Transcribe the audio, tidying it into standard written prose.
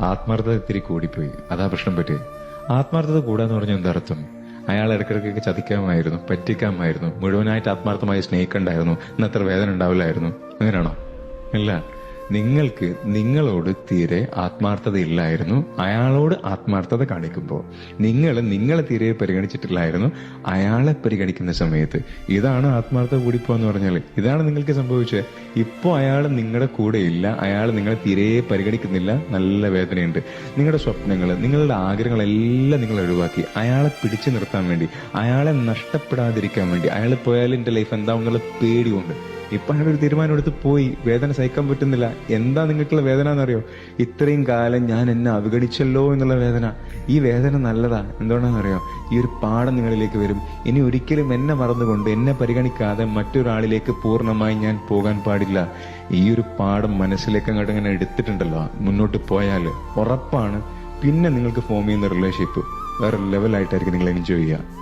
ആത്മാർത്ഥത ഇത്തിരി കൂടിപ്പോയി, അതാ പ്രശ്നം പറ്റിയത്. ആത്മാർത്ഥത കൂടാന്ന് പറഞ്ഞാൽ എന്താ അർത്ഥം? അയാൾ ഇടയ്ക്കിടയ്ക്കൊക്കെ ചതിക്കാമായിരുന്നു, പറ്റിക്കാമായിരുന്നു, മുഴുവനായിട്ട് ആത്മാർത്ഥമായി സ്നേഹിക്കണ്ടായിരുന്നു, ഇന്നത്ര വേദന ഉണ്ടാവില്ലായിരുന്നു. അങ്ങനെയാണോ? ഇല്ല. നിങ്ങൾക്ക് നിങ്ങളോട് തീരെ ആത്മാർത്ഥത ഇല്ലായിരുന്നു. അയാളോട് ആത്മാർത്ഥത കാണിക്കുമ്പോൾ നിങ്ങളെ തീരെ പരിഗണിച്ചിട്ടില്ലായിരുന്നു അയാളെ പരിഗണിക്കുന്ന സമയത്ത്. ഇതാണ് ആത്മാർത്ഥത കൂടിപ്പോന്ന് പറഞ്ഞാൽ. ഇതാണ് നിങ്ങൾക്ക് സംഭവിച്ചത്. ഇപ്പോൾ അയാൾ നിങ്ങളുടെ കൂടെ ഇല്ല, അയാൾ നിങ്ങളെ തീരെ പരിഗണിക്കുന്നില്ല, നല്ല വേദനയുണ്ട്. നിങ്ങളുടെ സ്വപ്നങ്ങൾ, നിങ്ങളുടെ ആഗ്രഹങ്ങളെല്ലാം നിങ്ങൾ ഒഴിവാക്കി അയാളെ പിടിച്ചു നിർത്താൻ വേണ്ടി, അയാളെ നഷ്ടപ്പെടാതിരിക്കാൻ വേണ്ടി. അയാൾ പോയാൽ എന്റെ ലൈഫ് എന്താവും എന്നുള്ള പേടിയുണ്ട്. ഇപ്പൊ അയാൾ ഒരു തീരുമാനം എടുത്ത് പോയി. വേദന സഹിക്കാൻ പറ്റുന്നില്ല. എന്താ നിങ്ങൾക്കുള്ള വേദന എന്നറിയോ? ഇത്രയും കാലം ഞാൻ എന്നെ അവഗണിച്ചല്ലോ എന്നുള്ള വേദന. ഈ വേദന നല്ലതാ. എന്തുകൊണ്ടാണെന്നറിയോ? ഈ ഒരു പാഠം നിങ്ങളിലേക്ക് വരും. ഇനി ഒരിക്കലും എന്നെ മറന്നുകൊണ്ട്, എന്നെ പരിഗണിക്കാതെ മറ്റൊരാളിലേക്ക് പൂർണ്ണമായി ഞാൻ പോകാൻ പാടില്ല. ഈ ഒരു പാഠം മനസ്സിലേക്ക് അങ്ങോട്ട് ഇങ്ങനെ എടുത്തിട്ടുണ്ടല്ലോ, മുന്നോട്ട് പോയാൽ ഉറപ്പാണ് പിന്നെ നിങ്ങൾക്ക് ഫോം ചെയ്യുന്ന റിലേഷൻഷിപ്പ് വേറെ ലെവലായിട്ടായിരിക്കും നിങ്ങൾ എൻജോയ് ചെയ്യുക.